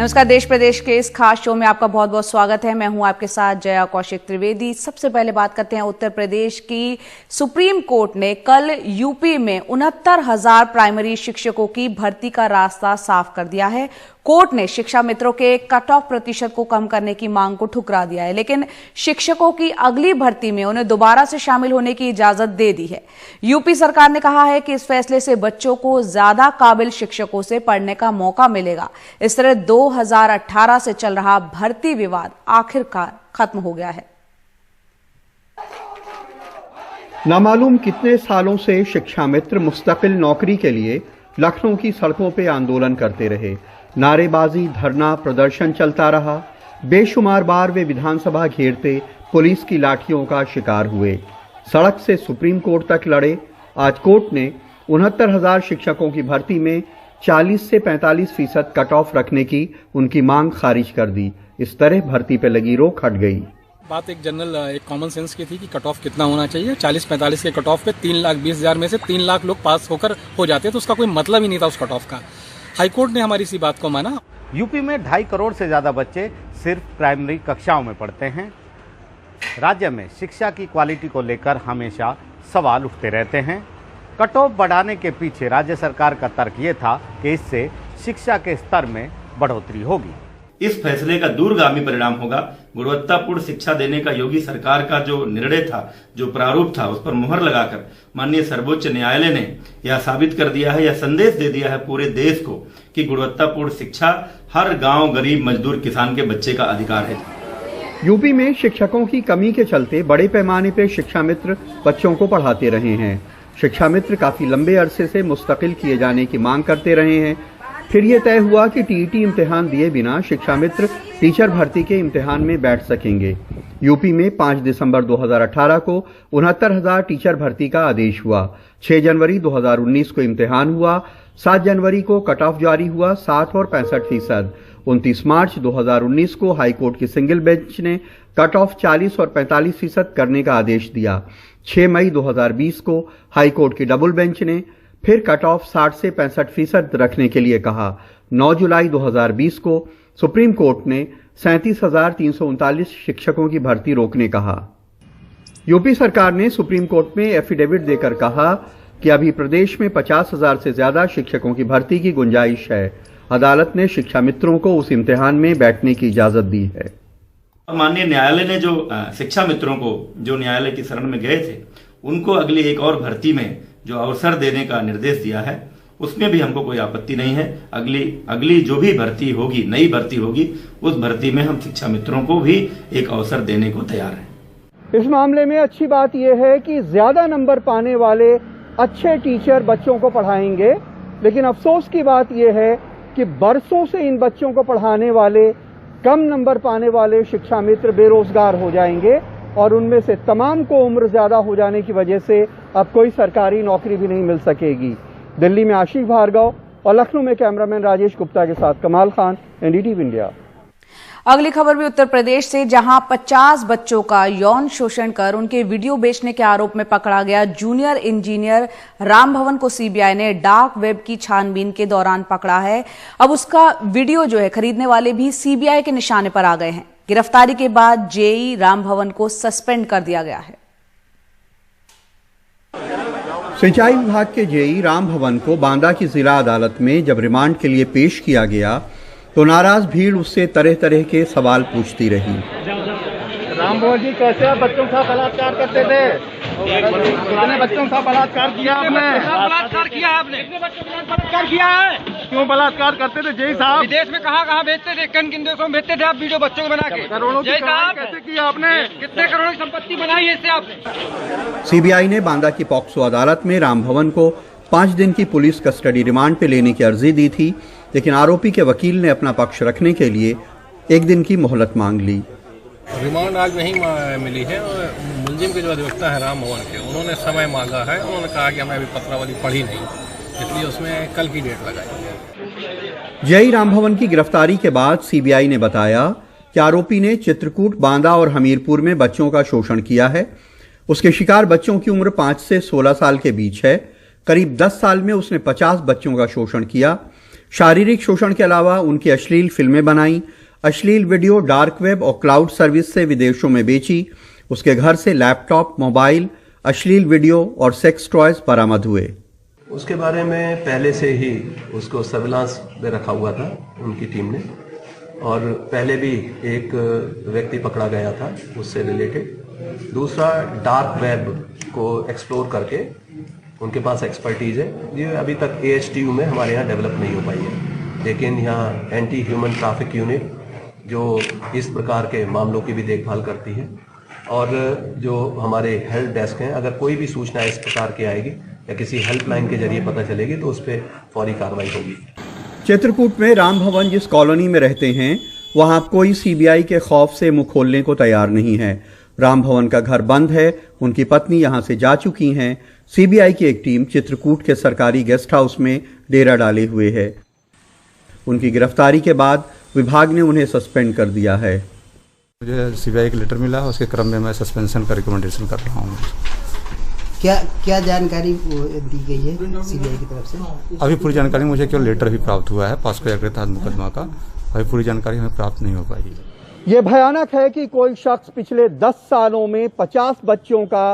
नमस्कार, देश प्रदेश के इस खास शो में आपका बहुत बहुत स्वागत है। मैं हूं आपके साथ जया कौशिक त्रिवेदी। सबसे पहले बात करते हैं उत्तर प्रदेश की। सुप्रीम कोर्ट ने कल यूपी में 69,000 प्राइमरी शिक्षकों की भर्ती का रास्ता साफ कर दिया है। कोर्ट ने शिक्षा मित्रों के कट ऑफ प्रतिशत को कम करने की मांग को ठुकरा दिया है, लेकिन शिक्षकों की अगली भर्ती में उन्हें दोबारा से शामिल होने की इजाजत दे दी है। यूपी सरकार ने कहा है कि इस फैसले से बच्चों को ज्यादा काबिल शिक्षकों से पढ़ने का मौका मिलेगा। इस तरह 2018 से चल रहा भर्ती विवाद आखिरकार खत्म हो गया है। नामालूम कितने सालों से शिक्षा मित्र मुस्तकिल नौकरी के लिए लखनऊ की सड़कों पर आंदोलन करते रहे। नारेबाजी, धरना, प्रदर्शन चलता रहा। बेशुमार बार वे विधानसभा घेरते पुलिस की लाठियों का शिकार हुए। सड़क से सुप्रीम कोर्ट तक लड़े। आज कोर्ट ने 69,000 शिक्षकों की भर्ती में 40 से 45% कट ऑफ रखने की उनकी मांग खारिज कर दी। इस तरह भर्ती पे लगी रोक हट गई। बात एक जनरल, एक कॉमन सेंस की थी कि कट ऑफ कितना होना चाहिए। 40-45 के कट ऑफ पे 3,20,000 में से 3 लाख लोग पास होकर हो जाते, तो उसका कोई मतलब ही नहीं था उस कट ऑफ का। हाईकोर्ट ने हमारी इसी बात को माना। यूपी में 2.5 करोड़ से ज्यादा बच्चे सिर्फ प्राइमरी कक्षाओं में पढ़ते हैं। राज्य में शिक्षा की क्वालिटी को लेकर हमेशा सवाल उठते रहते हैं। कट ऑफ बढ़ाने के पीछे राज्य सरकार का तर्क ये था कि इससे शिक्षा के स्तर में बढ़ोतरी होगी। इस फैसले का दूरगामी परिणाम होगा। गुणवत्तापूर्ण शिक्षा देने का योगी सरकार का जो निर्णय था, जो प्रारूप था, उस पर मुहर लगाकर माननीय सर्वोच्च न्यायालय ने यह साबित कर दिया है, यह संदेश दे दिया है पूरे देश को कि गुणवत्तापूर्ण शिक्षा हर गांव, गरीब, मजदूर, किसान के बच्चे का अधिकार है। यूपी में शिक्षकों की कमी के चलते बड़े पैमाने पर शिक्षा मित्र बच्चों को पढ़ाते रहे हैं। शिक्षा मित्र काफी लंबे अरसे से मुस्तकिल किए जाने की मांग करते रहे हैं। फिर यह तय हुआ कि टीईटी इम्तिहान दिए बिना शिक्षा मित्र टीचर भर्ती के इम्तिहान में बैठ सकेंगे। यूपी में 5 दिसंबर 2018 को 69,000 टीचर भर्ती का आदेश हुआ। 6 जनवरी 2019 को इम्तिहान हुआ। 7 जनवरी को कट ऑफ जारी हुआ 60 और 65%। 29 मार्च 2019 को हाईकोर्ट की सिंगल बेंच ने कट ऑफ 40 और 45% करने का आदेश दिया। 6 मई 2020 को हाईकोर्ट की डबल बेंच ने फिर कट ऑफ 60 से 65% रखने के लिए कहा। 9 जुलाई 2020 को सुप्रीम कोर्ट ने 37,339 शिक्षकों की भर्ती रोकने कहा। यूपी सरकार ने सुप्रीम कोर्ट में एफिडेविट देकर कहा कि अभी प्रदेश में 50,000 से ज्यादा शिक्षकों की भर्ती की गुंजाइश है। अदालत ने शिक्षा मित्रों को उस इम्तिहान में बैठने की इजाजत दी है। माननीय न्यायालय ने जो शिक्षा मित्रों को जो न्यायालय की शरण में गए थे, उनको अगली एक और भर्ती में जो अवसर देने का निर्देश दिया है, उसमें भी हमको कोई आपत्ति नहीं है। अगली जो भी भर्ती होगी, नई भर्ती होगी, उस भर्ती में हम शिक्षा मित्रों को भी एक अवसर देने को तैयार हैं। इस मामले में अच्छी बात यह है कि ज्यादा नंबर पाने वाले अच्छे टीचर बच्चों को पढ़ाएंगे, लेकिन अफसोस की बात यह है कि बरसों से इन बच्चों को पढ़ाने वाले कम नंबर पाने वाले शिक्षा मित्र बेरोजगार हो जाएंगे और उनमें से तमाम को उम्र ज्यादा हो जाने की वजह से अब कोई सरकारी नौकरी भी नहीं मिल सकेगी। दिल्ली में आशीष भार्गव और लखनऊ में कैमरामैन राजेश गुप्ता के साथ कमाल खान, एनडीटीवी इंडिया। अगली खबर भी उत्तर प्रदेश से, जहां 50 बच्चों का यौन शोषण कर उनके वीडियो बेचने के आरोप में पकड़ा गया जूनियर इंजीनियर राम भवन को सीबीआई ने डार्क वेब की छानबीन के दौरान पकड़ा है। अब उसका वीडियो जो है खरीदने वाले भी सीबीआई के निशाने पर आ गए हैं। गिरफ्तारी के बाद जेई राम भवन को सस्पेंड कर दिया गया है। सिंचाई विभाग के जेई राम भवन को बांदा की जिला अदालत में जब रिमांड के लिए पेश किया गया तो नाराज भीड़ उससे तरह तरह के सवाल पूछती रही। राम भवन जी, कैसे आप बच्चों का बलात्कार करते थे? कितने बच्चों का बलात्कार किया आपने? बलात्कार किया है आपने? कितने बच्चों का बलात्कार किया है? क्यों बलात्कार करते थे जय साहब? विदेश में कहाँ भेजते थे? किन देशों में भेजते थे आप वीडियो बच्चों को बना के? करोड़ों की कमाई कैसे की आपने? कितने करोड़ों की संपत्ति बनाई है इससे आपने? सीबीआई ने बांदा की पॉक्सो अदालत में राम भवन को 5 दिन की पुलिस कस्टडी रिमांड पे लेने की अर्जी दी थी, लेकिन आरोपी के वकील ने अपना पक्ष रखने के लिए 1 दिन की मोहलत मांग ली। रिमांड आज नहीं मिली है और मुलजिम के जो अधिवक्ता है राम भवन के, उन्होंने समय मांगा है। उन्होंने कहा कि हमें अभी पत्रावली पढ़ी नहीं, इसलिए उसमें कल की डेट लगाई। जेई राम भवन की गिरफ्तारी के बाद सीबीआई ने बताया कि आरोपी ने चित्रकूट, बांदा और हमीरपुर में बच्चों का शोषण किया है। उसके शिकार बच्चों की उम्र 5 से 16 साल के बीच है। करीब 10 साल में उसने 50 बच्चों का शोषण किया। शारीरिक शोषण के अलावा उनकी अश्लील फिल्में बनाई, अश्लील वीडियो डार्क वेब और क्लाउड सर्विस से विदेशों में बेची। उसके घर से लैपटॉप, मोबाइल, अश्लील वीडियो और सेक्स टॉयज बरामद हुए। उसके बारे में पहले से ही उसको सर्विलांस में रखा हुआ था उनकी टीम ने, और पहले भी एक व्यक्ति पकड़ा गया था उससे रिलेटेड। दूसरा, डार्क वेब को एक्सप्लोर करके उनके पास एक्सपर्टीज है। ये अभी तक AHTU में हमारे यहाँ डेवलप नहीं हो पाई है, लेकिन यहाँ एंटी ह्यूमन ट्रैफिक यूनिट जो इस प्रकार के मामलों की भी देखभाल करती है, और जो हमारे हेल्प डेस्क हैं, अगर कोई भी सूचना इस प्रकार की आएगी या किसी हेल्पलाइन के जरिए पता चलेगी तो उस पर फौरी कार्रवाई होगी। चित्रकूट में राम भवन जिस कॉलोनी में रहते हैं, वहां अब कोई CBI के खौफ से मुंह खोलने को तैयार नहीं है। राम भवन का घर बंद है, उनकी पत्नी यहां से जा चुकी हैं। CBI की एक टीम चित्रकूट के सरकारी गेस्ट हाउस में डेरा डाले हुए है। उनकी गिरफ्तारी के बाद विभाग ने उन्हें सस्पेंड कर दिया है। मुझे CBI का लेटर मिला, उसके क्रम में मैं सस्पेंशन का रिकमेंडेशन कर रहा हूँ। क्या जानकारी दी गई है CBI की तरफ से? अभी पूरी जानकारी, मुझे केवल लेटर भी प्राप्त हुआ है पॉस्को एक्ट के तहत मुकदमा का। अभी पूरी जानकारी हमें प्राप्त नहीं हो पाई। ये भयानक है कि कोई शख्स पिछले 10 सालों में 50 बच्चों का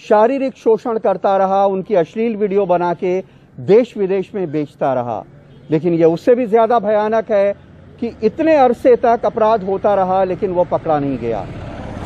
शारीरिक शोषण करता रहा, उनकी अश्लील वीडियो बना के देश विदेश में बेचता रहा। लेकिन यह उससे भी ज्यादा भयानक है कि इतने अरसे तक अपराध होता रहा लेकिन वो पकड़ा नहीं गया।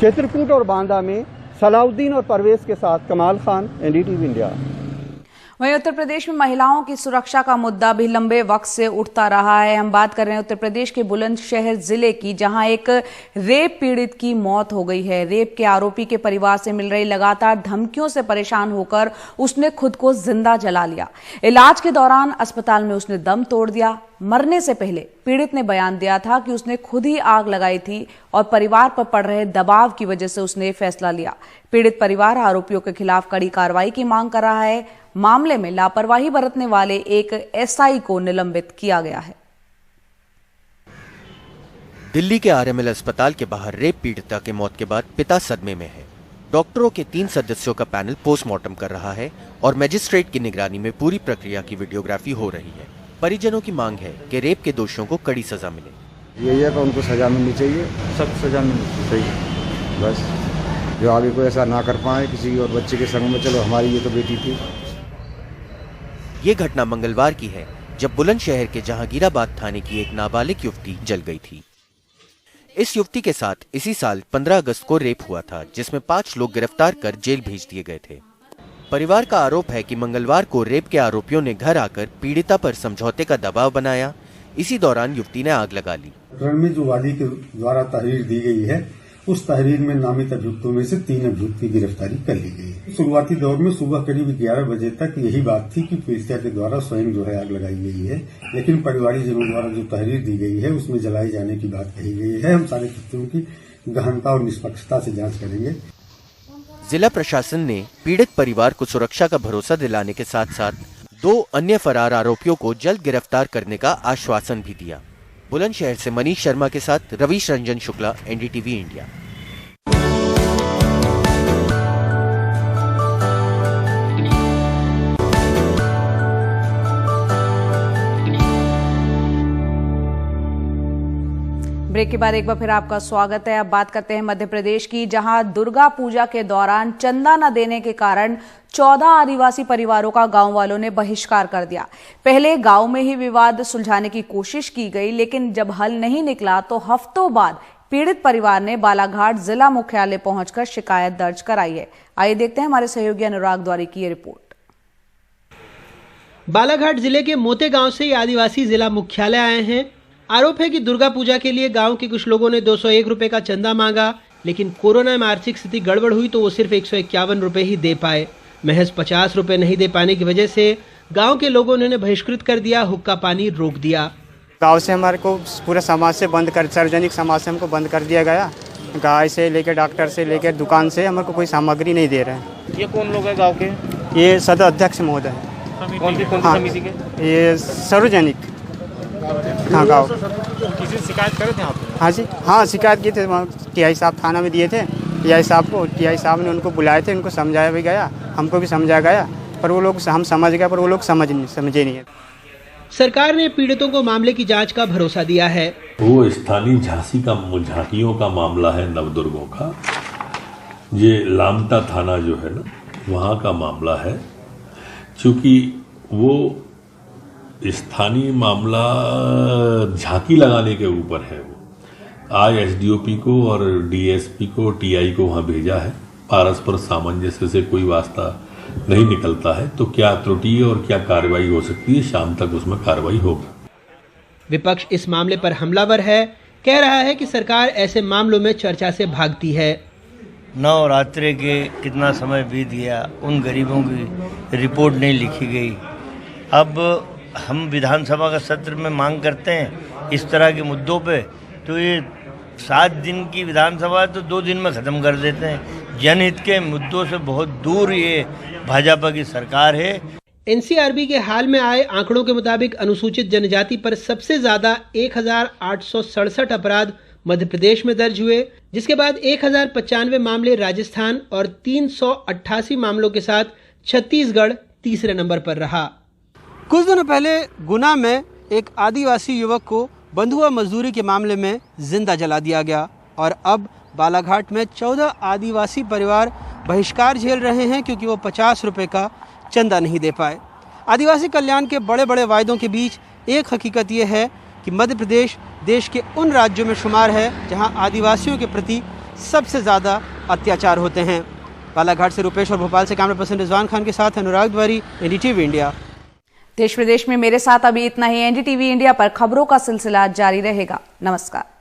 चित्रकूट और बांदा में सलाउद्दीन और परवेज के साथ कमाल खान, NDTV इंडिया। वहीं उत्तर प्रदेश में महिलाओं की सुरक्षा का मुद्दा भी लंबे वक्त से उठता रहा है। हम बात कर रहे हैं उत्तर प्रदेश के बुलंदशहर जिले की, जहां एक रेप पीड़ित की मौत हो गई है। रेप के आरोपी के परिवार से मिल रही लगातार धमकियों से परेशान होकर उसने खुद को जिंदा जला लिया। इलाज के दौरान अस्पताल में उसने दम तोड़ दिया। मरने से पहले पीड़ित ने बयान दिया था कि उसने खुद ही आग लगाई थी और परिवार पर पड़ रहे दबाव की वजह से उसने फैसला लिया। पीड़ित परिवार आरोपियों के खिलाफ कड़ी कार्रवाई की मांग कर रहा है। मामले में लापरवाही बरतने वाले एक SI को निलंबित किया गया है। दिल्ली के RML अस्पताल के बाहर रेप पीड़िता के मौत के बाद पिता सदमे में है। डॉक्टरों के 3 सदस्यों का पैनल पोस्टमार्टम कर रहा है और मजिस्ट्रेट की निगरानी में पूरी प्रक्रिया की वीडियोग्राफी हो रही है। परिजनों की मांग है कि रेप के दोषियों को कड़ी सजा मिले। यही है कि उनको सजा मिलनी चाहिए, सख्त सजा मिलनी चाहिए। बस जो आगे कोई ऐसा ना कर पाए किसी और बच्चे के संग में। चलो हमारी ये तो बेटी थी। ये घटना मंगलवार की है, जब बुलंदशहर के जहांगीराबाद थाने की एक नाबालिग युवती जल गई थी। इस युवती के साथ इसी साल 15 अगस्त को रेप हुआ था, जिसमें 5 लोग गिरफ्तार कर जेल भेज दिए गए थे। परिवार का आरोप है कि मंगलवार को रेप के आरोपियों ने घर आकर पीड़िता पर समझौते का दबाव बनाया। इसी दौरान युवती ने आग लगा ली। प्रकरण में जो वादी के द्वारा तहरीर दी गई है, उस तहरीर में नामित अभियुक्तों में से 3 अभियुक्त की गिरफ्तारी कर ली गई। शुरुआती दौर में सुबह करीब 11 बजे तक यही बात थी कि पीड़िता के द्वारा स्वयं जो है आग लगाई गई है, लेकिन परिवारीजनों द्वारा जो तहरीर दी गई है उसमें जलाए जाने की बात कही गई है। हम सारे तथ्यों की गहनता और निष्पक्षता से जांच करेंगे। जिला प्रशासन ने पीड़ित परिवार को सुरक्षा का भरोसा दिलाने के साथ साथ 2 अन्य फरार आरोपियों को जल्द गिरफ्तार करने का आश्वासन भी दिया। बुलंदशहर से मनीष शर्मा के साथ Ravish Ranjan Shukla, NDTV India. Break के बाद एक बार फिर आपका स्वागत है। अब बात करते हैं मध्य प्रदेश की, जहां दुर्गा पूजा के दौरान चंदा न देने के कारण 14 आदिवासी परिवारों का गांव वालों ने बहिष्कार कर दिया। पहले गांव में ही विवाद सुलझाने की कोशिश की गई, लेकिन जब हल नहीं निकला तो हफ्तों बाद पीड़ित परिवार ने बालाघाट जिला मुख्यालय पहुंचकर शिकायत दर्ज कराई है। आइए देखते हैं हमारे सहयोगी अनुराग द्वारी की ये रिपोर्ट। बालाघाट जिले के मोते गांव से आदिवासी जिला मुख्यालय आए हैं। आरोप है कि दुर्गा पूजा के लिए गांव के कुछ लोगों ने 201 रुपए का चंदा मांगा, लेकिन कोरोना में आर्थिक स्थिति गड़बड़ हुई तो वो सिर्फ 151 रुपए ही दे पाए। महज 50 रुपए नहीं दे पाने की वजह से गांव के लोगों ने बहिष्कृत कर दिया, हुक्का पानी रोक दिया। गांव से हमारे को पूरे समाज से बंद कर, सार्वजनिक समाज से हमको बंद कर दिया गया। गाय से लेकर डॉक्टर से लेकर दुकान से हमारे को कोई सामग्री नहीं दे रहे हैं। ये कौन लोग है गाँव के? ये सदर अध्यक्ष महोदय। कौन सी समिति के? ये सार्वजनिक। हाँ गाँव। किसी से शिकायत करे थे आप? हाँ जी, हाँ शिकायत की थे। TI साहब थाना में दिए थे, TI साहब को। TI साहब ने उनको बुलाए थे, उनको समझाया भी गया, हमको भी समझाया गया, पर वो लोग हम समझ गए, पर वो लोग समझे नहीं है। सरकार ने पीड़ितों को मामले की जांच का भरोसा दिया है। वो स्थानीय झांकियों का मामला है, नवदुर्गों का। ये लामटा थाना जो है ना, वहाँ का मामला है। क्योंकि वो स्थानीय मामला झांकी लगाने के ऊपर है। वो आज एसडीओपी को और डीएसपी को, टीआई को वहाँ भेजा है। पारस्पर सामंजस्य से कोई वास्ता नहीं निकलता है तो क्या त्रुटि और क्या कार्रवाई हो सकती है, शाम तक उसमें कार्रवाई होगी। विपक्ष इस मामले पर हमलावर है, कह रहा है कि सरकार ऐसे मामलों में चर्चा से भागती है। नवरात्रि के कितना समय बीत गया, उन गरीबों की रिपोर्ट नहीं लिखी गई। अब हम विधानसभा का सत्र में मांग करते हैं इस तरह के मुद्दों पे, तो ये 7 दिन की विधानसभा तो 2 दिन में ख़त्म कर देते हैं। जनहित के मुद्दों से बहुत दूर ये भाजपा की सरकार है। एनसीआरबी के हाल में आए आंकड़ों के मुताबिक अनुसूचित जनजाति पर सबसे ज्यादा 1867 अपराध मध्य प्रदेश में दर्ज हुए, जिसके बाद 1095 मामले राजस्थान और 388 मामलों के साथ छत्तीसगढ़ तीसरे नंबर पर रहा। कुछ दिनों पहले गुना में एक आदिवासी युवक को बंधुआ मजदूरी के मामले में जिंदा जला दिया गया और अब बालाघाट में 14 आदिवासी परिवार बहिष्कार झेल रहे हैं क्योंकि वो 50 रुपए का चंदा नहीं दे पाए। आदिवासी कल्याण के बड़े बड़े वायदों के बीच एक हकीकत ये है कि मध्य प्रदेश देश के उन राज्यों में शुमार है जहां आदिवासियों के प्रति सबसे ज़्यादा अत्याचार होते हैं। बालाघाट से रुपेश और भोपाल से कैमरा पर्सन रिजवान खान के साथ अनुराग द्वारी, एनडीटीवी इंडिया। देश विदेश में मेरे साथ अभी इतना ही। एनडीटीवी इंडिया पर खबरों का सिलसिला जारी रहेगा। नमस्कार।